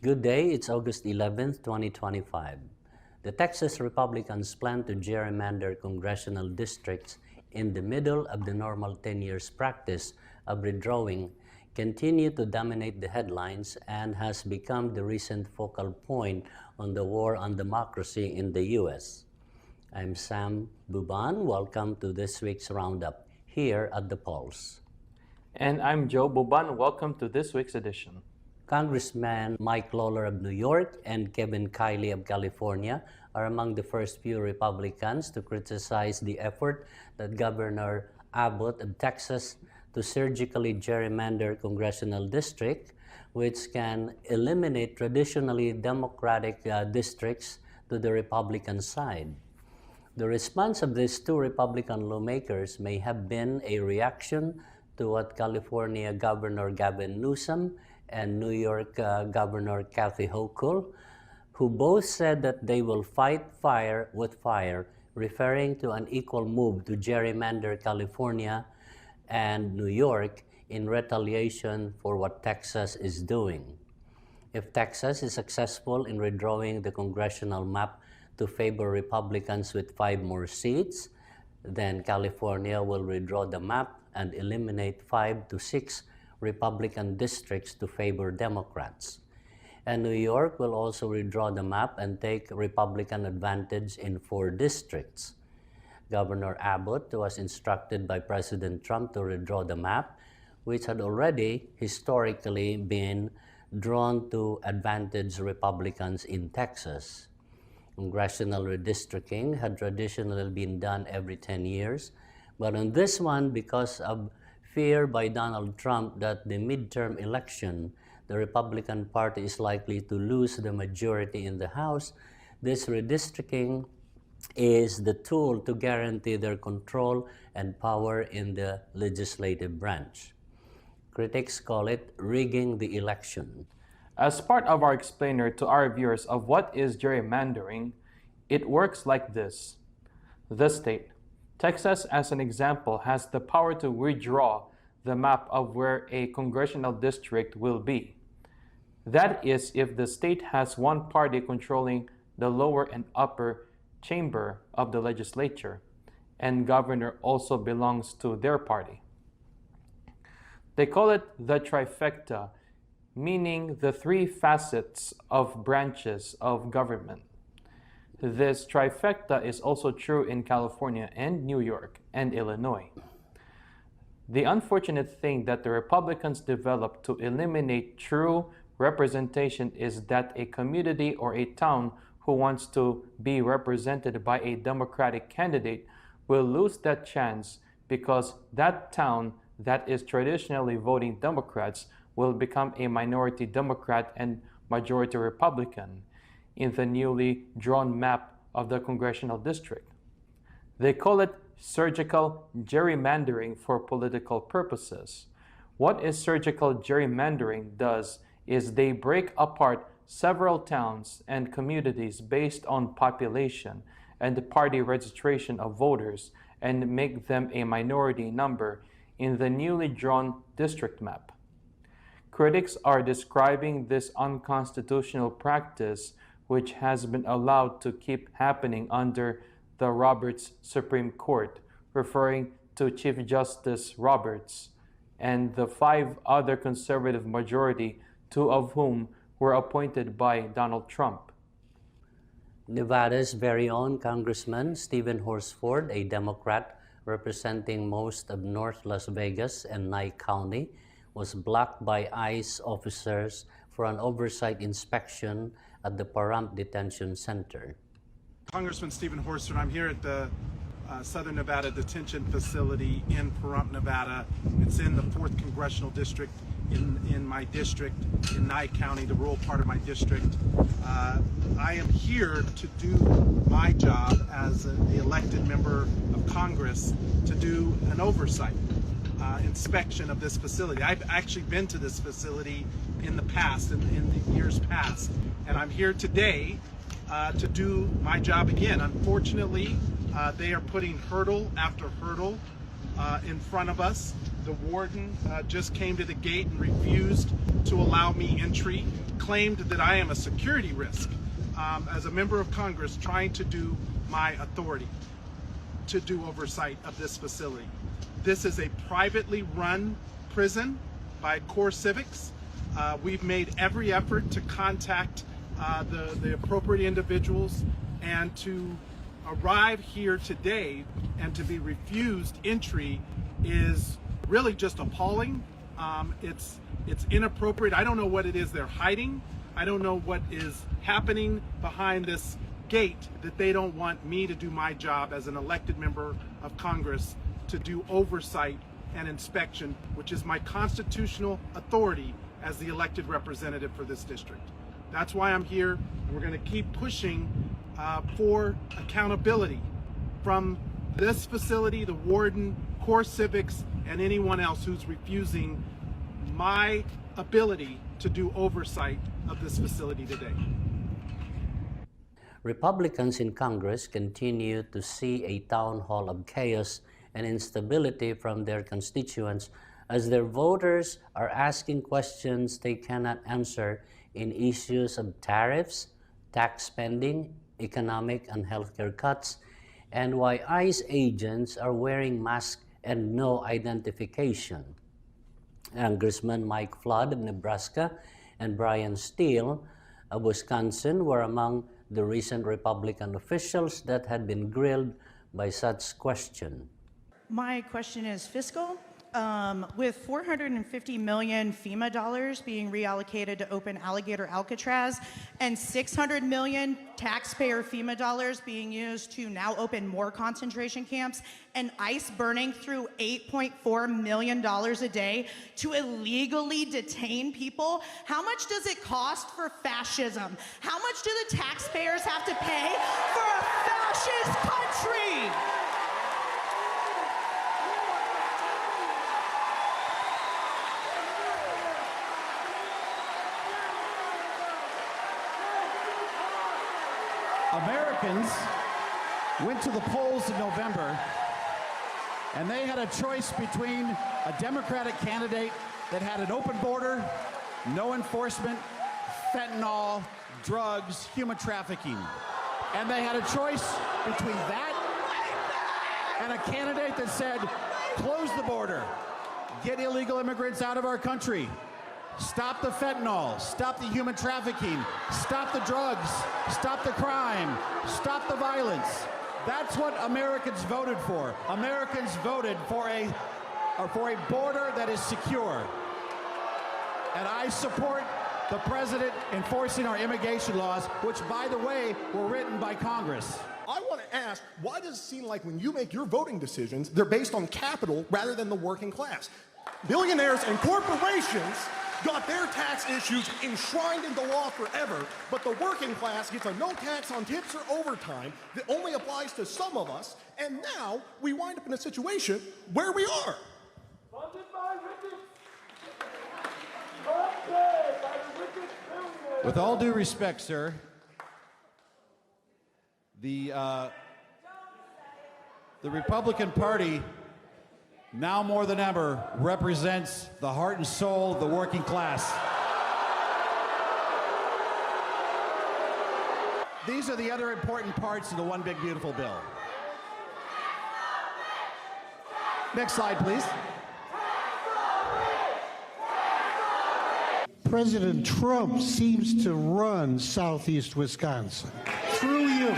Good day, it's August 11th, 2025. The Texas Republicans plan to gerrymander congressional districts in the middle of the normal 10 years practice of redrawing continue to dominate the headlines and has become the recent focal point on the war on democracy in the U.S. I'm Sam Buban. Welcome to this week's Roundup here at The Pulse. And I'm Joe Buban. Welcome to this week's edition. Congressman Mike Lawler of New York and Kevin Kiley of California are among the first few Republicans to criticize the effort that Governor Abbott of Texas to surgically gerrymander congressional districts, which can eliminate traditionally Democratic districts to the Republican side. The response of these two Republican lawmakers may have been a reaction to what California Governor Gavin Newsom and New York Governor Kathy Hochul, who both said that they will fight fire with fire, referring to an equal move to gerrymander California and New York in retaliation for what Texas is doing. If Texas is successful in redrawing the congressional map to favor Republicans with 5 more seats, then California will redraw the map and eliminate 5 to 6 Republican districts to favor Democrats. And New York will also redraw the map and take Republican advantage in 4 districts. Governor Abbott was instructed by President Trump to redraw the map, which had already historically been drawn to advantage Republicans in Texas. Congressional redistricting had traditionally been done every 10 years, but on this one, because of fear by Donald Trump that the midterm election, the Republican Party is likely to lose the majority in the House, this redistricting is the tool to guarantee their control and power in the legislative branch. Critics call it rigging the election. As part of our explainer to our viewers of what is gerrymandering, it works like this. The state, Texas as an example, has the power to redraw the map of where a congressional district will be. That is if the state has one party controlling the lower and upper chamber of the legislature, and governor also belongs to their party. They call it the trifecta, meaning the 3 facets of branches of government. This trifecta is also true in California and New York and Illinois. The unfortunate thing that the Republicans developed to eliminate true representation is that a community or a town who wants to be represented by a Democratic candidate will lose that chance because that town that is traditionally voting Democrats will become a minority Democrat and majority Republican in the newly drawn map of the congressional district. They call it surgical gerrymandering for political purposes. What is surgical gerrymandering does is they break apart several towns and communities based on population and the party registration of voters and make them a minority number in the newly drawn district map. Critics are describing this unconstitutional practice, which has been allowed to keep happening under the Roberts Supreme Court, referring to Chief Justice Roberts and the 5 other conservative majority, 2 of whom were appointed by Donald Trump. Nevada's very own Congressman Stephen Horsford, a Democrat representing most of North Las Vegas and Nye County, was blocked by ICE officers for an oversight inspection at the Pahrump Detention Center. Congressman Stephen Horsford, I'm here at the Southern Nevada Detention Facility in Pahrump, Nevada. It's in the 4th Congressional District in my district, in Nye County, the rural part of my district. I am here to do my job as an elected member of Congress to do an oversight inspection of this facility. I've actually been to this facility in the past, in the years past, and I'm here today to do my job again. Unfortunately, they are putting hurdle after hurdle in front of us. The warden just came to the gate and refused to allow me entry, claimed that I am a security risk as a member of Congress trying to do my authority to do oversight of this facility. This is a privately run prison by Core Civics. We've made every effort to contact the appropriate individuals, and to arrive here today and to be refused entry is really just appalling. It's inappropriate. I don't know what it is they're hiding. I don't know what is happening behind this gate that they don't want me to do my job as an elected member of Congress to do oversight and inspection, which is my constitutional authority as the elected representative for this district. That's why I'm here. We're going to keep pushing for accountability from this facility, the warden, Core Civics, and anyone else who's refusing my ability to do oversight of this facility today. Republicans in Congress continue to see a town hall of chaos and instability from their constituents as their voters are asking questions they cannot answer in issues of tariffs, tax spending, economic and healthcare cuts, and why ICE agents are wearing masks and no identification. Congressman Mike Flood of Nebraska and Brian Steele of Wisconsin were among the recent Republican officials that had been grilled by such question. My question is fiscal. With $450 million FEMA dollars being reallocated to open Alligator Alcatraz and $600 million taxpayer FEMA dollars being used to now open more concentration camps, and ICE burning through $8.4 million a day to illegally detain people, how much does it cost for fascism? How much do the taxpayers have to pay for a fascist country? Americans went to the polls in November, and they had a choice between a Democratic candidate that had an open border, no enforcement, fentanyl, drugs, human trafficking. And they had a choice between that and a candidate that said, close the border, get illegal immigrants out of our country, stop the fentanyl, stop the human trafficking, stop the drugs, stop the crime, stop the violence. That's what Americans voted for. Americans voted for a border that is secure. And I support the president enforcing our immigration laws, which, by the way, were written by Congress. I want to ask, why does it seem like when you make your voting decisions, they're based on capital rather than the working class? Billionaires and corporations got their tax issues enshrined into law forever, but the working class gets a no tax on tips or overtime that only applies to some of us, and now we wind up in a situation where we are. Funded by wicked. Funded by the wicked billionaires. With all due respect, sir, the Republican Party now more than ever represents the heart and soul of the working class. These are the other important parts of the One Big Beautiful Bill. Next slide, please. President Trump seems to run Southeast Wisconsin through you.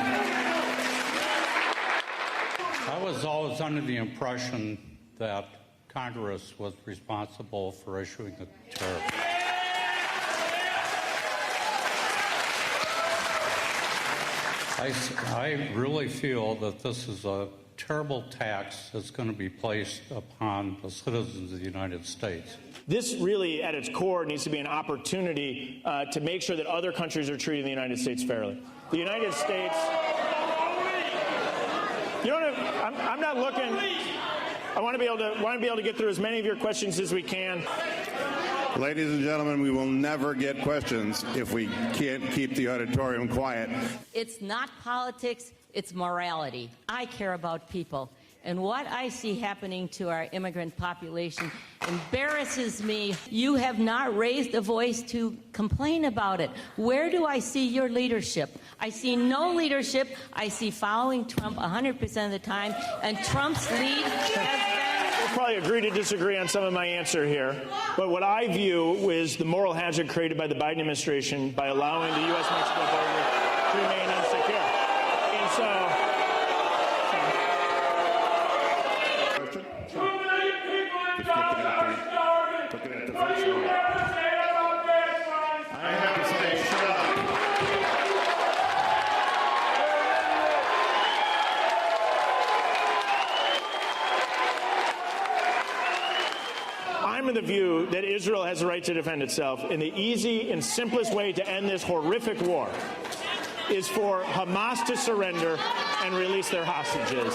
I was always under the impression that Congress was responsible for issuing the tariff. I really feel that this is a terrible tax that's going to be placed upon the citizens of the United States. This really, at its core, needs to be an opportunity to make sure that other countries are treating the United States fairly. The United States... You know what, I'm not looking... I want to be able to get through as many of your questions as we can. Ladies and gentlemen, we will never get questions if we can't keep the auditorium quiet. It's not politics, it's morality. I care about people. And what I see happening to our immigrant population embarrasses me. You have not raised a voice to complain about it. Where do I see your leadership? I see no leadership. I see following Trump 100% of the time, and Trump's lead has been... We'll probably agree to disagree on some of my answer here, but what I view is the moral hazard created by the Biden administration by allowing the U.S.-Mexico border to remain unsecure. And so... I'm of the view that Israel has the right to defend itself, and the easy and simplest way to end this horrific war is for Hamas to surrender and release their hostages.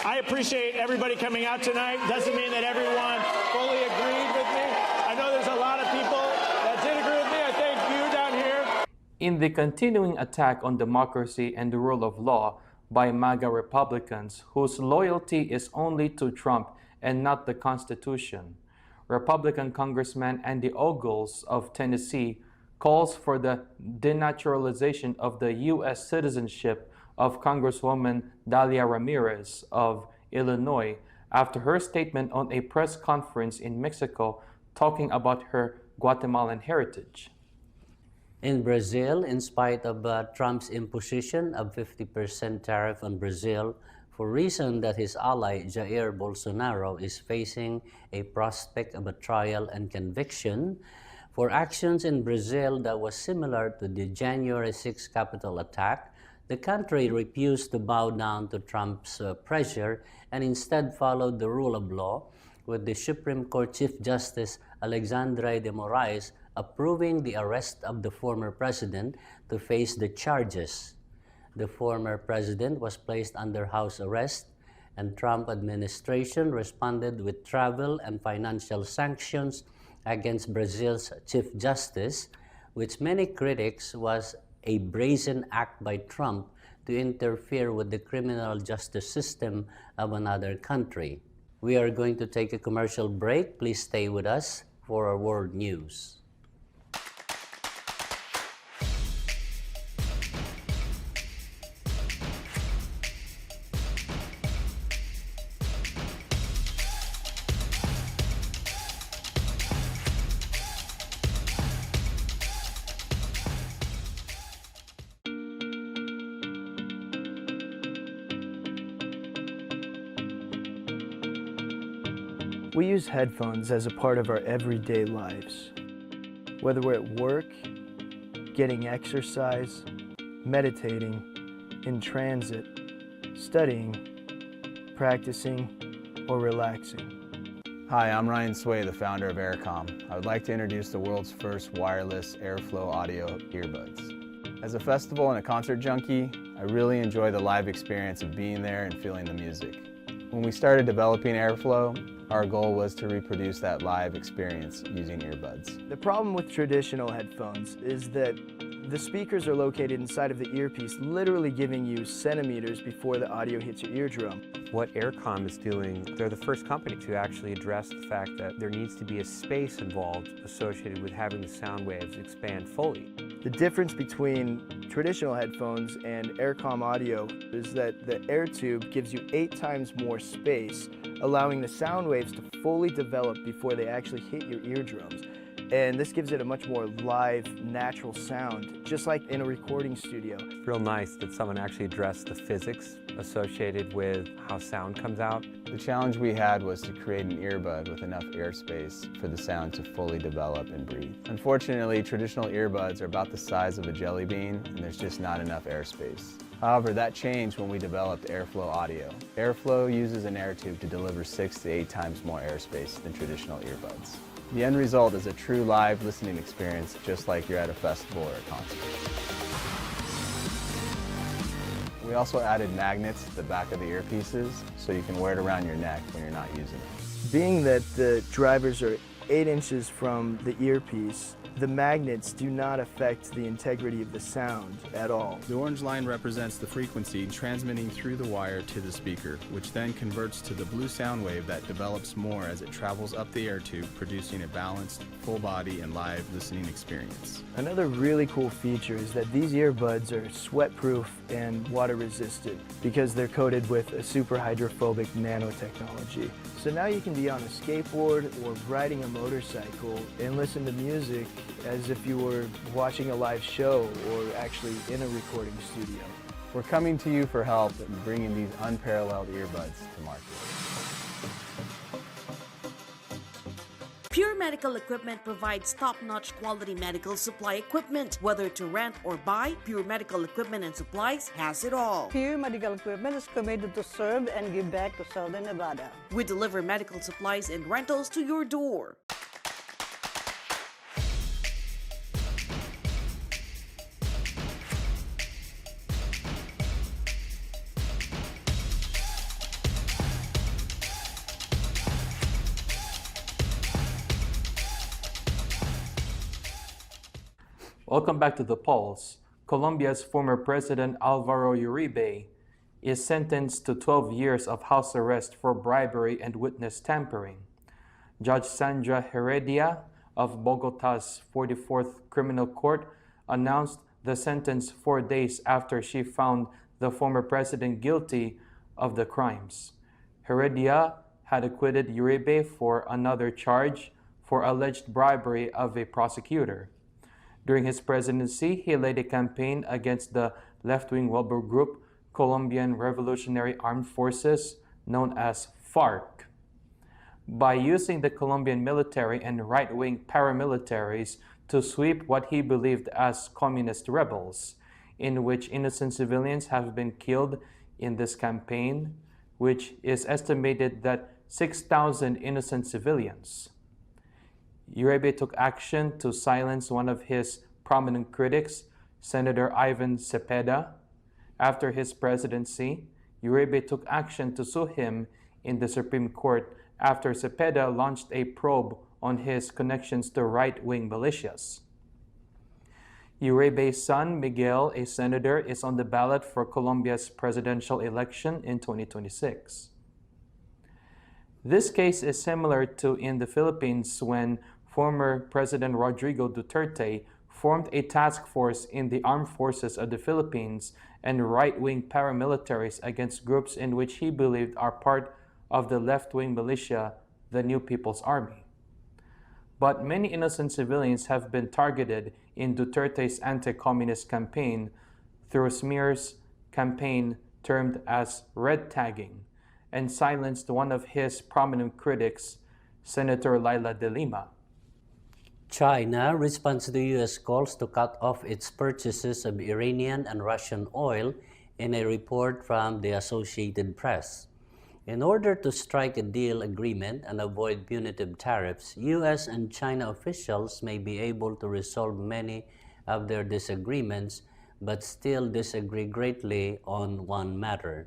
I appreciate everybody coming out tonight. Doesn't mean that everyone fully agreed with me. I know there's a lot of people that did agree with me. I thank you down here. In the continuing attack on democracy and the rule of law by MAGA Republicans whose loyalty is only to Trump and not the Constitution, Republican Congressman Andy Ogles of Tennessee calls for the denaturalization of the U.S. citizenship of Congresswoman Dalia Ramirez of Illinois after her statement on a press conference in Mexico talking about her Guatemalan heritage. In Brazil, in spite of Trump's imposition of 50% tariff on Brazil, for reason that his ally Jair Bolsonaro is facing a prospect of a trial and conviction for actions in Brazil that was similar to the January 6 Capitol attack, the country refused to bow down to Trump's pressure and instead followed the rule of law, with the Supreme Court Chief Justice Alexandre de Moraes approving the arrest of the former president to face the charges. The former president was placed under house arrest, and Trump administration responded with travel and financial sanctions against Brazil's Chief Justice, which many critics was a brazen act by Trump to interfere with the criminal justice system of another country. We are going to take a commercial break. Please stay with us for our world news. We use headphones as a part of our everyday lives. Whether we're at work, getting exercise, meditating, in transit, studying, practicing, or relaxing. Hi, I'm Ryan Sway, the founder of Aircom. I would like to introduce the world's first wireless airflow audio earbuds. As a festival and a concert junkie, I really enjoy the live experience of being there and feeling the music. When we started developing Airflow, our goal was to reproduce that live experience using earbuds. The problem with traditional headphones is that the speakers are located inside of the earpiece, literally giving you centimeters before the audio hits your eardrum. What Aircom is doing, they're the first company to actually address the fact that there needs to be a space involved associated with having the sound waves expand fully. The difference between traditional headphones and Aircom audio is that the air tube gives you 8 times more space, allowing the sound waves to fully develop before they actually hit your eardrums. And this gives it a much more live, natural sound, just like in a recording studio. It's real nice that someone actually addressed the physics associated with how sound comes out. The challenge we had was to create an earbud with enough airspace for the sound to fully develop and breathe. Unfortunately, traditional earbuds are about the size of a jelly bean, and there's just not enough airspace. However, that changed when we developed Airflow Audio. Airflow uses an air tube to deliver 6 to 8 times more airspace than traditional earbuds. The end result is a true live listening experience, just like you're at a festival or a concert. We also added magnets to the back of the earpieces so you can wear it around your neck when you're not using it. Being that the drivers are 8 inches from the earpiece. The magnets do not affect the integrity of the sound at all. The orange line represents the frequency transmitting through the wire to the speaker, which then converts to the blue sound wave that develops more as it travels up the air tube, producing a balanced, full body and live listening experience. Another really cool feature is that these earbuds are sweat-proof and water-resistant because they're coated with a super hydrophobic nanotechnology. So now you can be on a skateboard or riding a motorcycle and listen to music as if you were watching a live show or actually in a recording studio. We're coming to you for help in bringing these unparalleled earbuds to market. Pure Medical Equipment provides top-notch quality medical supply equipment. Whether to rent or buy, Pure Medical Equipment and Supplies has it all. Pure Medical Equipment is committed to serve and give back to Southern Nevada. We deliver medical supplies and rentals to your door. Welcome back to The Pulse. Colombia's former president Álvaro Uribe is sentenced to 12 years of house arrest for bribery and witness tampering. Judge Sandra Heredia of Bogotá's 44th Criminal Court announced the sentence 4 days after she found the former president guilty of the crimes. Heredia had acquitted Uribe for another charge for alleged bribery of a prosecutor. During his presidency, he led a campaign against the left-wing rebel group Colombian Revolutionary Armed Forces, known as FARC. By using the Colombian military and right-wing paramilitaries to sweep what he believed as communist rebels, in which innocent civilians have been killed in this campaign, which is estimated that 6,000 innocent civilians. Uribe took action to silence one of his prominent critics, Senator Ivan Cepeda. After his presidency, Uribe took action to sue him in the Supreme Court after Cepeda launched a probe on his connections to right-wing militias. Uribe's son, Miguel, a senator, is on the ballot for Colombia's presidential election in 2026. This case is similar to in the Philippines when former President Rodrigo Duterte formed a task force in the armed forces of the Philippines and right-wing paramilitaries against groups in which he believed are part of the left-wing militia, the New People's Army. But many innocent civilians have been targeted in Duterte's anti-communist campaign through smears campaign termed as red tagging, and silenced one of his prominent critics, Senator Laila de Lima. China responds to U.S. calls to cut off its purchases of Iranian and Russian oil in a report from the Associated Press. In order to strike a deal agreement and avoid punitive tariffs, U.S. and China officials may be able to resolve many of their disagreements, but still disagree greatly on one matter.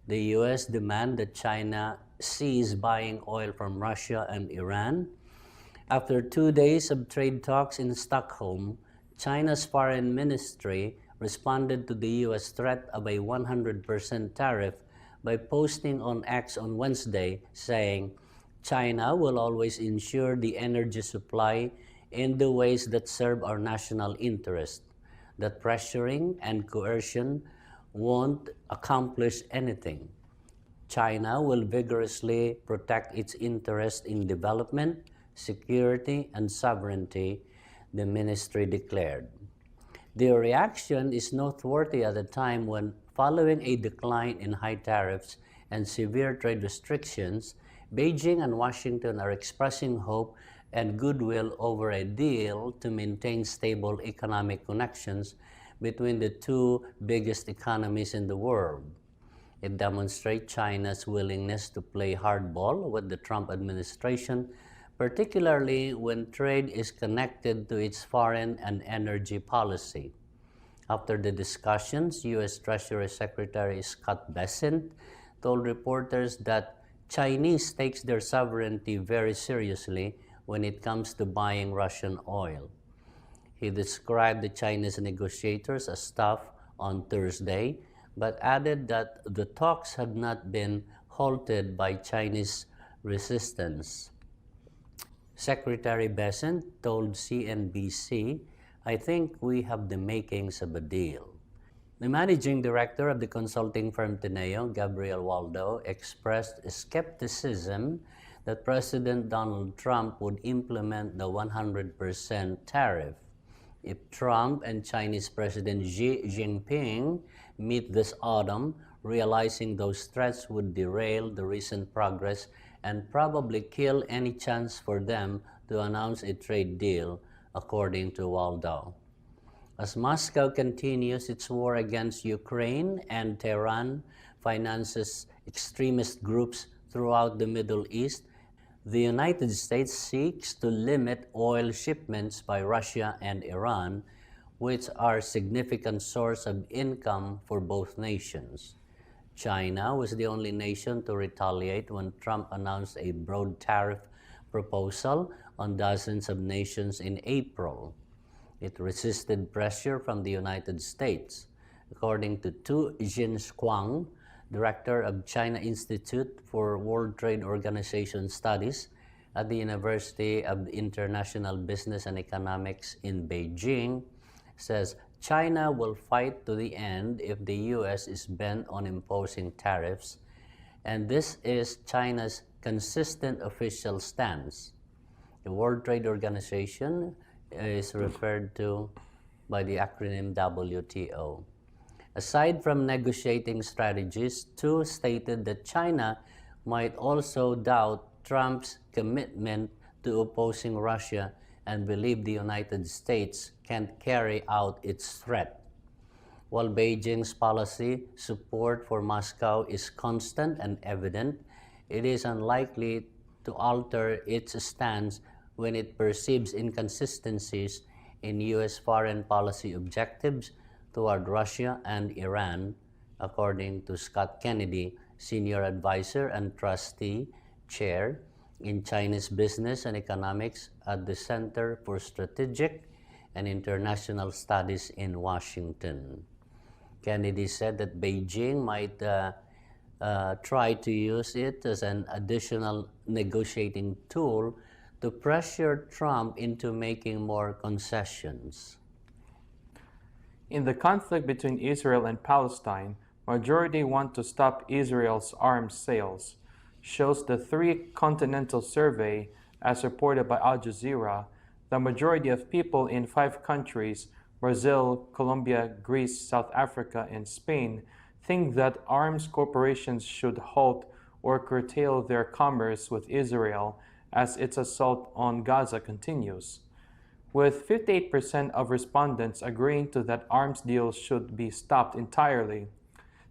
The U.S. demand that China cease buying oil from Russia and Iran. After 2 days of trade talks in Stockholm, China's foreign ministry responded to the U.S. threat of a 100% tariff by posting on X on Wednesday, saying, "China will always ensure the energy supply in the ways that serve our national interest, that pressuring and coercion won't accomplish anything. China will vigorously protect its interest in development, security, and sovereignty," the ministry declared. The reaction is noteworthy at a time when, following a decline in high tariffs and severe trade restrictions, Beijing and Washington are expressing hope and goodwill over a deal to maintain stable economic connections between the two biggest economies in the world. It demonstrates China's willingness to play hardball with the Trump administration, particularly when trade is connected to its foreign and energy policy. After the discussions, U.S. Treasury Secretary Scott Bessent told reporters that Chinese takes their sovereignty very seriously, when it comes to buying Russian oil. He described the Chinese negotiators as tough on Thursday, but added that the talks had not been halted by Chinese resistance. Secretary Bessent told CNBC, "I think we have the makings of a deal." The managing director of the consulting firm Teneo, Gabriel Waldo, expressed skepticism that President Donald Trump would implement the 100% tariff. If Trump and Chinese President Xi Jinping meet this autumn, realizing those threats would derail the recent progress and probably kill any chance for them to announce a trade deal, according to Waldo. As Moscow continues its war against Ukraine and Tehran finances extremist groups throughout the Middle East, the United States seeks to limit oil shipments by Russia and Iran, which are a significant source of income for both nations. China was the only nation to retaliate when Trump announced a broad tariff proposal on dozens of nations in April. It resisted pressure from the United States. According to Tu Jinshuang, director of China Institute for World Trade Organization Studies at the University of International Business and Economics in Beijing, says China will fight to the end if the U.S. is bent on imposing tariffs, and this is China's consistent official stance. The World Trade Organization is referred to by the acronym WTO. Aside from negotiating strategies, Tu stated that China might also doubt Trump's commitment to opposing Russia and believe the United States can't carry out its threat. While Beijing's policy support for Moscow is constant and evident, it is unlikely to alter its stance when it perceives inconsistencies in U.S. foreign policy objectives toward Russia and Iran, according to Scott Kennedy, Senior Advisor and Trustee Chair in Chinese Business and Economics at the Center for Strategic and International Studies in Washington. Kennedy said that Beijing might try to use it as an additional negotiating tool to pressure Trump into making more concessions. In the conflict between Israel and Palestine, majority want to stop Israel's arms sales, shows the Three Continental Survey, as reported by Al Jazeera. The majority of people in 5 countries, Brazil, Colombia, Greece, South Africa, and Spain, think that arms corporations should halt or curtail their commerce with Israel as its assault on Gaza continues, with 58% of respondents agreeing to that arms deals should be stopped entirely.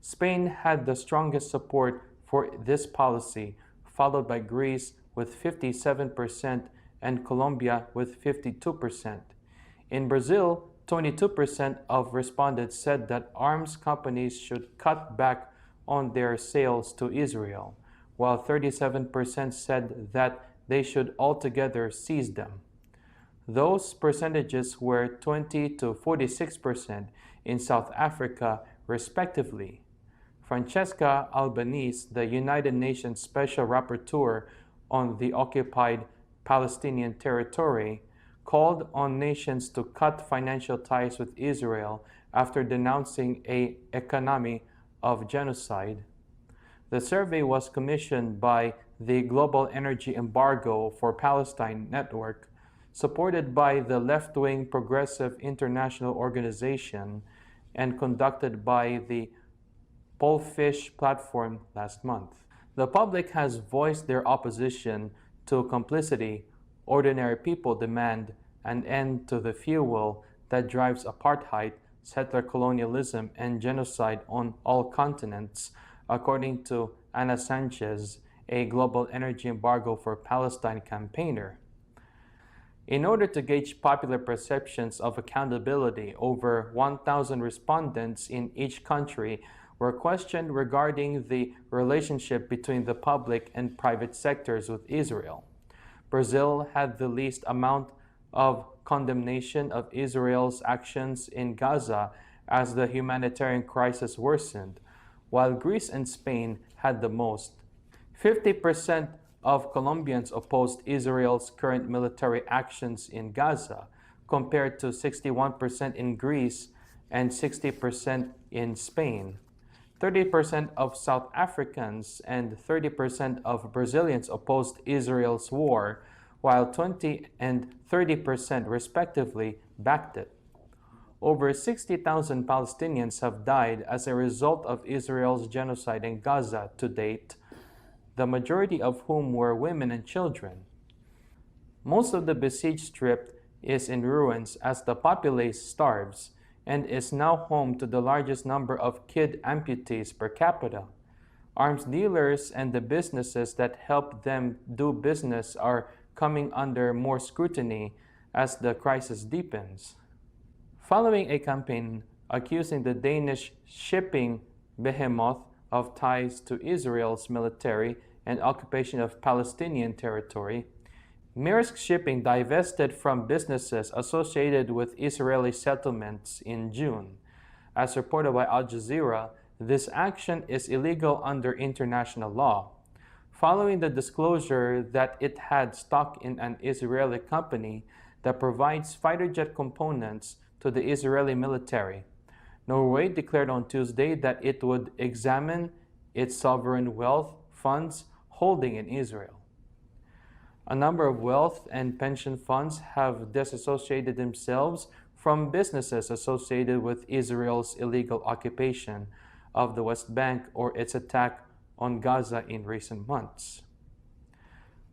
Spain had the strongest support for this policy, followed by Greece with 57% and Colombia with 52%. In Brazil, 22% of respondents said that arms companies should cut back on their sales to Israel, while 37% said that they should altogether cease them. Those percentages were 20 to 46% in South Africa, respectively. Francesca Albanese, the United Nations Special Rapporteur on the occupied Palestinian territory, called on nations to cut financial ties with Israel after denouncing an economy of genocide. The survey was commissioned by the Global Energy Embargo for Palestine Network, supported by the left-wing Progressive International Organization, and conducted by the Pollfish platform last month. The public has voiced their opposition to complicity. Ordinary people demand an end to the fuel that drives apartheid, settler colonialism, and genocide on all continents, according to Ana Sanchez, a Global Energy Embargo for Palestine campaigner. In order to gauge popular perceptions of accountability, over 1,000 respondents in each country were questioned regarding the relationship between the public and private sectors with Israel. Brazil had the least amount of condemnation of Israel's actions in Gaza as the humanitarian crisis worsened, while Greece and Spain had the most. 50% of Colombians opposed Israel's current military actions in Gaza, compared to 61% in Greece and 60% in Spain. 30% of South Africans and 30% of Brazilians opposed Israel's war, while 20 and 30% respectively backed it. Over 60,000 Palestinians have died as a result of Israel's genocide in Gaza to date, the majority of whom were women and children. Most of the besieged strip is in ruins as the populace starves, and is now home to the largest number of kid amputees per capita. Arms dealers and the businesses that help them do business are coming under more scrutiny as the crisis deepens. Following a campaign accusing the Danish shipping behemoth of ties to Israel's military and occupation of Palestinian territory, Maersk Shipping divested from businesses associated with Israeli settlements in June. As reported by Al Jazeera, this action is illegal under international law. Following the disclosure that it had stock in an Israeli company that provides fighter jet components to the Israeli military, Norway declared on Tuesday that it would examine its sovereign wealth funds holding in Israel. A number of wealth and pension funds have disassociated themselves from businesses associated with Israel's illegal occupation of the West Bank or its attack on Gaza in recent months.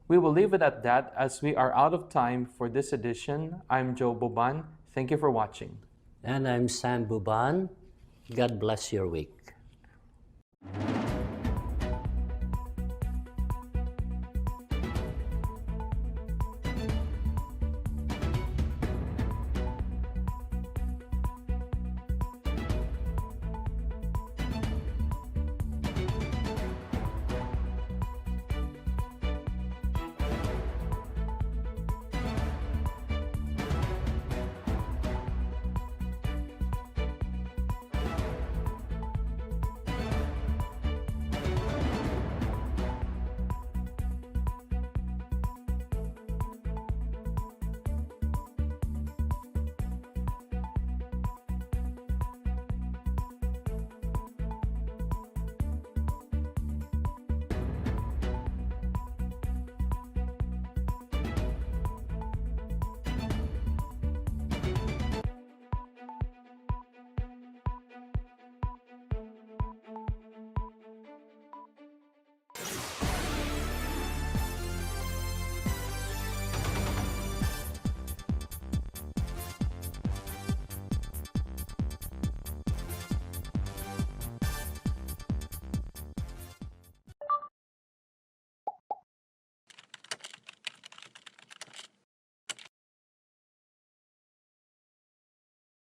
We will leave it at that as we are out of time for this edition. I'm Joe Boban. Thank you for watching. And I'm Sam Buban. God bless your week.